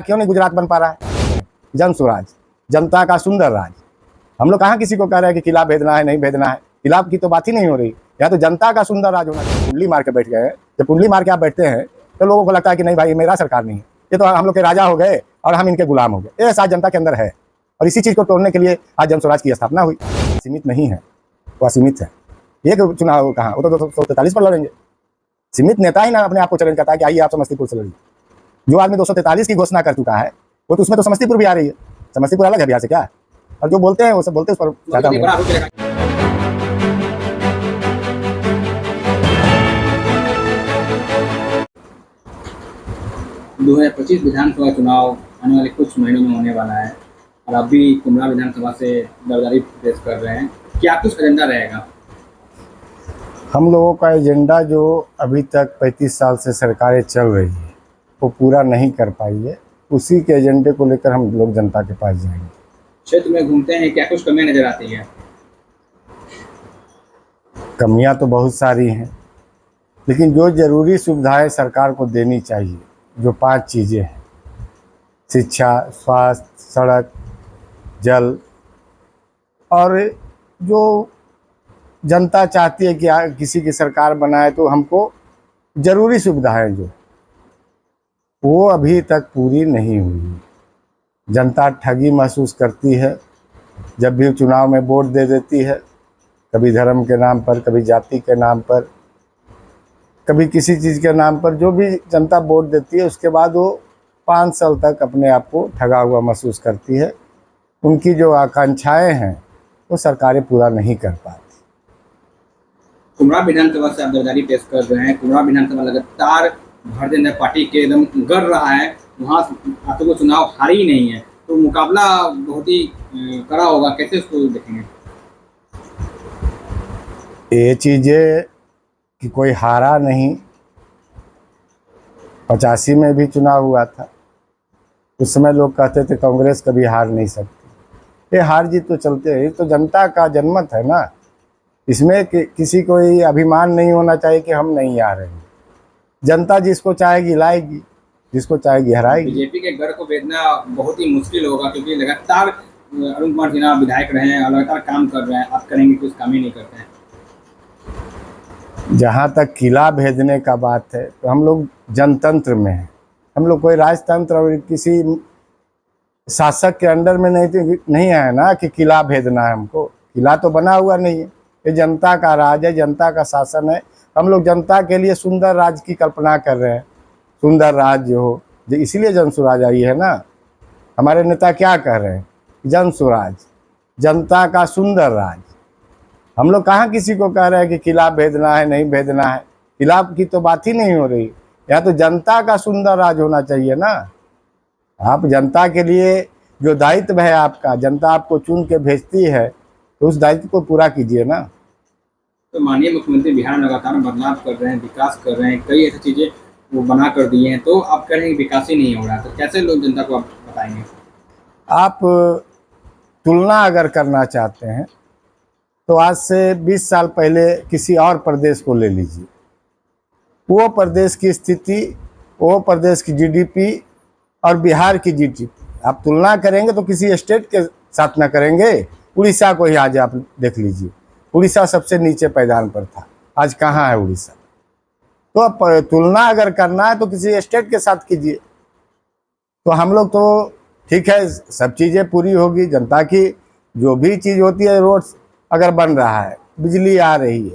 क्यों नहीं गुजरात बन पा रहा है? जन स्वराज, जनता का सुंदर राज। हम लोग कहाँ किसी को कह रहे हैं कि किला भेजना है, नहीं भेजना है। किला की तो बात ही नहीं हो रही। यहाँ तो जनता का सुंदर राज होना चाहिए। कुंडली मार के बैठ गए हैं। जब कुंडली मार के आप बैठते हैं तो लोगों को लगता है कि नहीं भाई मेरा सरकार नहीं है, ये तो हम लोग के राजा हो गए और हम इनके गुलाम हो गए। ये एहसास जनता के अंदर है और इसी चीज़ को तोड़ने के लिए आज जन स्वराज की स्थापना हुई। सीमित नहीं है, वो असीमित है। एक चुनाव कहाँ, वो तो 243 पर लड़ेंगे। सीमित नेता ही ना अपने आप को चैलेंज करता है कि आइए आप समस्तीपुर से लड़िए। जो आदमी 243 की घोषणा कर चुका है वो तो उसमें तो समस्तीपुर भी आ रही है। समस्तीपुर अलग है बिहार से क्या? और जो बोलते हैं वो सब बोलते हैं उस पर ज़्यादा। 2025 विधानसभा चुनाव आने वाले कुछ महीनों में होने वाला है और आप भी कुमरा विधानसभा से दावेदारी पेश कर रहे हैं। क्या कुछ एजेंडा रहेगा? हम लोगों का एजेंडा जो अभी तक 35 साल से सरकारें चल रही है वो पूरा नहीं कर पाई है, उसी के एजेंडे को लेकर हम लोग जनता के पास जाएंगे। क्षेत्र में घूमते हैं, क्या कुछ कमियां नजर आती हैं? कमियां तो बहुत सारी हैं, लेकिन जो ज़रूरी सुविधाएं सरकार को देनी चाहिए, जो 5 चीज़ें हैं, शिक्षा, स्वास्थ्य, सड़क, जल, और जो जनता चाहती है कि किसी की सरकार बनाए तो हमको ज़रूरी सुविधाएं जो वो अभी तक पूरी नहीं हुई। जनता ठगी महसूस करती है जब भी चुनाव में वोट दे देती है, कभी धर्म के नाम पर, कभी जाति के नाम पर, कभी किसी चीज़ के नाम पर। जो भी जनता वोट देती है उसके बाद वो 5 साल तक अपने आप को ठगा हुआ महसूस करती है। उनकी जो आकांक्षाएं हैं वो सरकारें पूरा नहीं कर पाती। कुमरा विधानसभा से आप दावेदारी पेश कर रहे हैं। कुमरा विधानसभा लगातार भारतीय जनता पार्टी के एकदम गढ़ रहा है, वहाँ तो वो चुनाव हारी ही नहीं है, तो मुकाबला बहुत ही कड़ा होगा। कैसे उसको देखेंगे? ये चीज़ें कि कोई हारा नहीं। 85 में भी चुनाव हुआ था, उस समय लोग कहते थे कांग्रेस कभी हार नहीं सकती। ये हार जीत तो चलते हैं, ये तो जनता का जनमत है ना। इसमें किसी को ये अभिमान नहीं होना चाहिए कि हम नहीं आ रहे हैं। जनता जिसको चाहेगी लाएगी, जिसको चाहेगी हराएगी। बीजेपी के गढ़ को भेजना बहुत ही मुश्किल होगा, क्योंकि लगातार अरुण कुमार सिन्हा विधायक रहे हैं और लगातार काम कर रहे हैं। आप करेंगे कुछ काम ही नहीं करते हैं। जहाँ तक किला भेजने का बात है तो हम लोग जनतंत्र में हैं। हम लोग कोई राजतंत्र और किसी शासक के अंडर में नहीं है ना कि किला भेजना है हमको। किला तो बना हुआ नहीं है, ये जनता का राज है, जनता का शासन है। हम लोग जनता के लिए सुंदर राज की कल्पना कर रहे हैं। सुंदर राज हो, इसीलिए जन स्वराज आई है ना। हमारे नेता क्या कह रहे हैं? जन स्वराज, जनता का सुंदर राज। हम लोग कहाँ किसी को कह रहे हैं कि किला भेजना है, नहीं भेजना है। किला की तो बात ही नहीं हो रही। यहाँ तो जनता का सुंदर राज होना चाहिए ना। आप जनता के लिए जो दायित्व है आपका, जनता आपको चुन के भेजती है तो उस दायित्व को पूरा कीजिए ना। तो माननीय मुख्यमंत्री बिहार में लगातार बदलाव कर रहे हैं, विकास कर रहे हैं, कई ऐसी चीज़ें वो बना कर दिए हैं, तो आप कह रहे हैं कि विकास ही नहीं हो रहा, तो कैसे लोग जनता को आप बताएंगे? आप तुलना अगर करना चाहते हैं तो आज से 20 साल पहले किसी और प्रदेश को ले लीजिए। वो प्रदेश की स्थिति, वो प्रदेश की जीडीपी और बिहार की जीडीपी आप तुलना करेंगे तो किसी स्टेट के साथ ना करेंगे। उड़ीसा को ही आज आप देख लीजिए। उड़ीसा सबसे नीचे पायदान पर था, आज कहाँ है उड़ीसा? तो अब तुलना अगर करना है तो किसी स्टेट के साथ कीजिए। तो हम लोग तो ठीक है, सब चीज़ें पूरी होगी। जनता की जो भी चीज़ होती है, रोड अगर बन रहा है, बिजली आ रही है,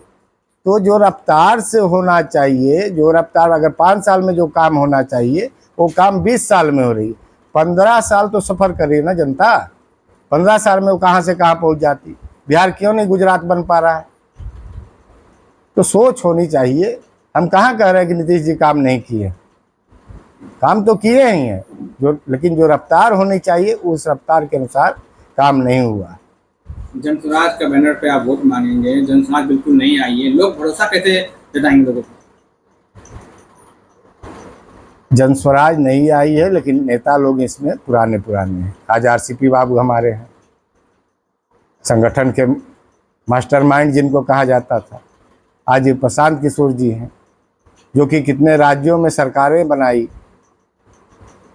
तो जो रफ्तार से होना चाहिए, जो रफ्तार अगर 5 साल में जो काम होना चाहिए वो काम 20 साल में हो रही है। 15 साल तो सफ़र कर रही है ना जनता। 15 साल में वो कहाँ से कहाँ पहुँच जाती। बिहार क्यों नहीं गुजरात बन पा रहा है? तो सोच होनी चाहिए। हम कहाँ कह रहे हैं कि नीतीश जी काम नहीं किए, काम तो किए ही हैं, लेकिन जो रफ्तार होनी चाहिए उस रफ्तार के अनुसार काम नहीं हुआ। जन स्वराज का बैनर पे आप वोट मांगेंगे, जन स्वराज बिल्कुल नहीं आई है, लोग भरोसा कैसे जताएंगे लोगों को? जन स्वराज नहीं आई है, लेकिन नेता लोग इसमें पुराने हैं। आज आरसीपी बाबू हमारे हैं, संगठन के मास्टरमाइंड जिनको कहा जाता था। आज प्रशांत किशोर जी हैं, जो कि कितने राज्यों में सरकारें बनाई।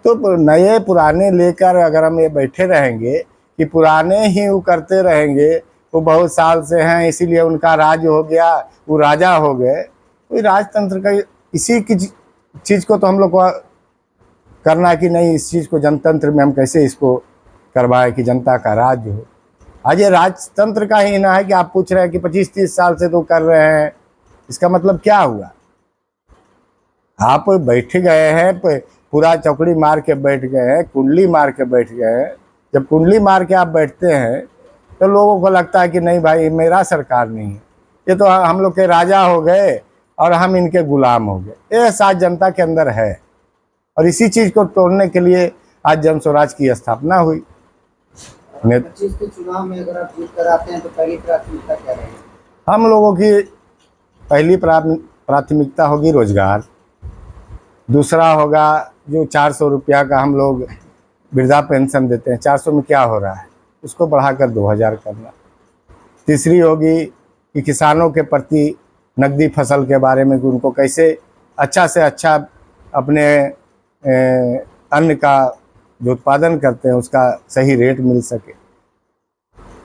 तो नए पुराने लेकर अगर हम ये बैठे रहेंगे कि पुराने ही वो करते रहेंगे, वो बहुत साल से हैं इसीलिए उनका राज हो गया, वो राजा हो गए, तो ये राजतंत्र का इसी की चीज़ को तो हम लोग को करना कि नहीं, इस चीज़ को जनतंत्र में हम कैसे इसको करवाएं कि जनता का राज हो। आज ये राजतंत्र का ही ना है कि आप पूछ रहे हैं कि 25-30 साल से तो कर रहे हैं, इसका मतलब क्या हुआ? आप बैठ गए हैं, पूरा चौकड़ी मार के बैठ गए हैं, कुंडली मार के बैठ गए हैं। जब कुंडली मार के आप बैठते हैं तो लोगों को लगता है कि नहीं भाई मेरा सरकार नहीं है, ये तो हम लोग के राजा हो गए और हम इनके गुलाम हो गए। ये एहसास जनता के अंदर है और इसी चीज़ को तोड़ने के लिए आज जन स्वराज की स्थापना हुई। 25 के चुनाव में अगर आप जीत कर आते हैं तो पहली प्राथमिकता क्या रहेगी? हम लोगों की पहली प्राथमिकता होगी रोजगार, दूसरा होगा जो 400 रुपया का हम लोग वृद्धा पेंशन देते हैं, 400 में क्या हो रहा है, उसको बढ़ाकर 2000 करना। तीसरी होगी कि किसानों के प्रति नकदी फसल के बारे में कि उनको कैसे अच्छा से अच्छा अपने अन्न का जो उत्पादन करते हैं उसका सही रेट मिल सके।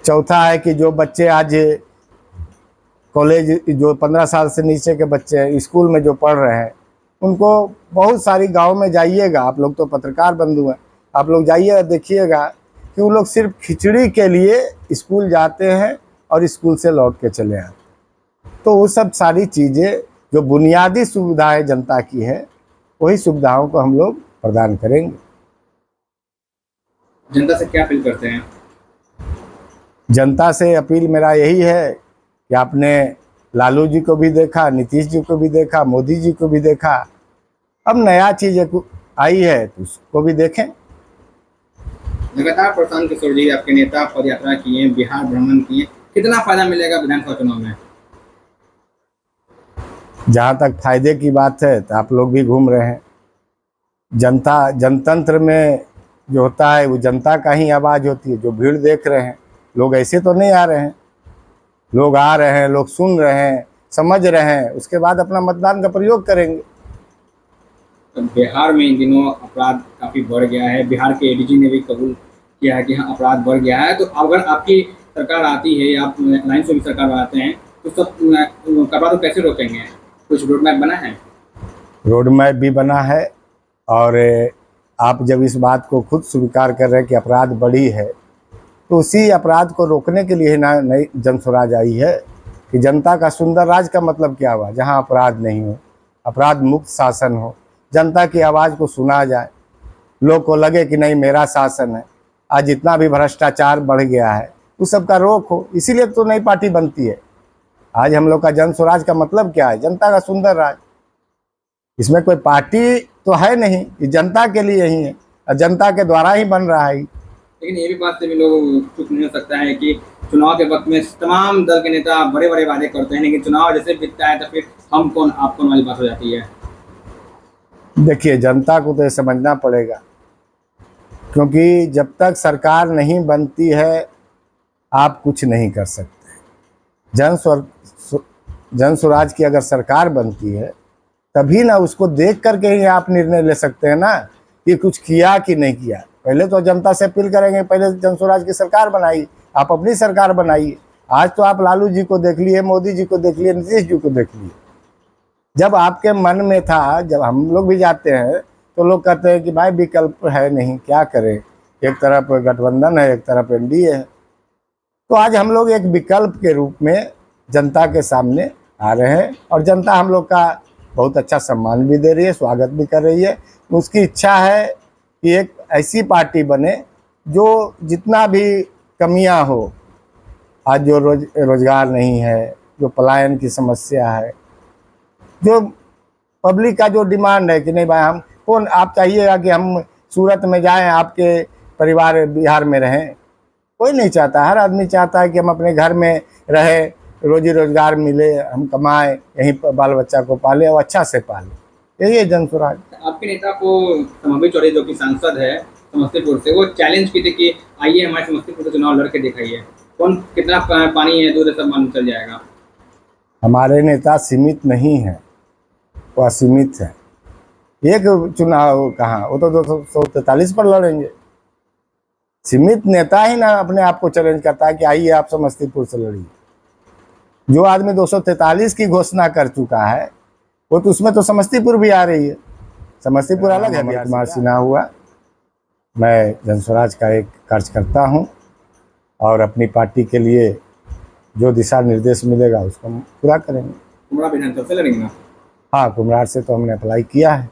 चौथा है कि जो बच्चे आज कॉलेज, जो 15 साल से नीचे के बच्चे स्कूल में जो पढ़ रहे हैं, उनको बहुत सारी गांव में जाइएगा, आप लोग तो पत्रकार बंधु हैं, आप लोग जाइए देखिएगा कि वो लोग सिर्फ खिचड़ी के लिए स्कूल जाते हैं और स्कूल से लौट के चले आते। तो वो सब सारी चीज़ें जो बुनियादी सुविधाएं जनता की है, वही सुविधाओं को हम लोग प्रदान करेंगे। जनता से क्या अपील करते हैं? जनता से अपील मेरा यही है कि आपने लालू जी को भी देखा, नीतीश जी को भी देखा, मोदी जी को भी देखा, अब नया चीज़ आई है तो उसको भी देखें। लगातार प्रशांत किशोर जी आपके नेता पद यात्रा किए, बिहार भ्रमण किए, कितना फायदा मिलेगा विधानसभा चुनाव में? जहाँ तक फायदे की बात है तो आप लोग भी घूम रहे हैं। जनतंत्र में जो होता है वो जनता का ही आवाज़ होती है। जो भीड़ देख रहे हैं, लोग ऐसे तो नहीं आ रहे हैं, लोग आ रहे हैं, लोग सुन रहे हैं, समझ रहे हैं, उसके बाद अपना मतदान का प्रयोग करेंगे। तो बिहार में इन दिनों अपराध काफ़ी बढ़ गया है, बिहार के एडीजी ने भी कबूल किया है कि हाँ अपराध बढ़ गया है। तो अगर आपकी सरकार आती है या आप अलायंस में सरकार बनाते हैं तो सब अपराध कैसे रोकेंगे? कुछ रोड मैप बना है? रोड मैप भी बना है और आप जब इस बात को खुद स्वीकार कर रहे हैं कि अपराध बढ़ी है, तो उसी अपराध को रोकने के लिए ना नई जन स्वराज आई है कि जनता का सुंदर राज का मतलब क्या हुआ? जहां अपराध नहीं हो, अपराध मुक्त शासन हो, जनता की आवाज़ को सुना जाए, लोग को लगे कि नहीं मेरा शासन है। आज जितना भी भ्रष्टाचार बढ़ गया है उस सब का रोक हो, इसीलिए तो नई पार्टी बनती है। आज हम लोग का जन स्वराज का मतलब क्या है? जनता का सुंदर राज। इसमें कोई पार्टी तो है नहीं, ये जनता के लिए ही है और जनता के द्वारा ही बन रहा है। लेकिन ये भी बात से भी लोग चुप नहीं हो सकता है कि चुनाव के वक्त में तमाम दल के नेता बड़े बड़े वादे करते हैं, लेकिन चुनाव जैसे बीतता है तो फिर हम कौन आप कौन वाली बात हो जाती है। देखिए, जनता को तो ये समझना पड़ेगा, क्योंकि जब तक सरकार नहीं बनती है आप कुछ नहीं कर सकते। जन स्वराज की अगर सरकार बनती है तभी ना उसको देख करके ही आप निर्णय ले सकते हैं ना कि कुछ किया कि नहीं किया। पहले तो जनता से अपील करेंगे, पहले जन स्वराज की सरकार बनाइए, आप अपनी सरकार बनाइए। आज तो आप लालू जी को देख लिए, मोदी जी को देख लिए, नीतीश जी को देख लिए। जब आपके मन में था, जब हम लोग भी जाते हैं तो लोग कहते हैं कि भाई विकल्प है नहीं, क्या करें, एक तरफ गठबंधन है, एक तरफ एनडीए है। तो आज हम लोग एक विकल्प के रूप में जनता के सामने आ रहे हैं और जनता हम लोग का बहुत अच्छा सम्मान भी दे रही है, स्वागत भी कर रही है। उसकी इच्छा है कि एक ऐसी पार्टी बने जो जितना भी कमियां हो, आज जो रोजगार नहीं है, जो पलायन की समस्या है, जो पब्लिक का जो डिमांड है कि नहीं भाई हम कौन, आप चाहिएगा कि हम सूरत में जाएं, आपके परिवार बिहार में रहें, कोई नहीं चाहता। हर आदमी चाहता है कि हम अपने घर में रहें, रोजी रोजगार मिले, हम कमाएं, यहीं पर बाल बच्चा को पाले और अच्छा से पाले। यही है जन स्वराज। आपके नेता को समावी चौधरी जो कि सांसद है समस्तीपुर से, वो चैलेंज की थी कि आइए हमारे समस्तीपुर से चुनाव लड़ के दिखाइए, कौन कितना पानी है दूध सब मालूम चल जाएगा। हमारे नेता सीमित नहीं है, वो असीमित है। एक चुनाव कहाँ, वो तो 243 पर लड़ेंगे। सीमित नेता ही ना अपने आप को चैलेंज करता है कि आइए आप समस्तीपुर से लड़िए। जो आदमी 243 की घोषणा कर चुका है वो तो, उसमें तो समस्तीपुर भी आ रही है। समस्तीपुर अलग है। अमर कुमार सिन्हा हुआ, मैं जनस्वराज का एक कार्यकर्ता हूँ और अपनी पार्टी के लिए जो दिशा निर्देश मिलेगा उसको हम पूरा करेंगे। कुमड़ा विधानसभा से लड़ेंगे ना? हाँ, कुम्हरार से तो हमने अप्लाई किया है।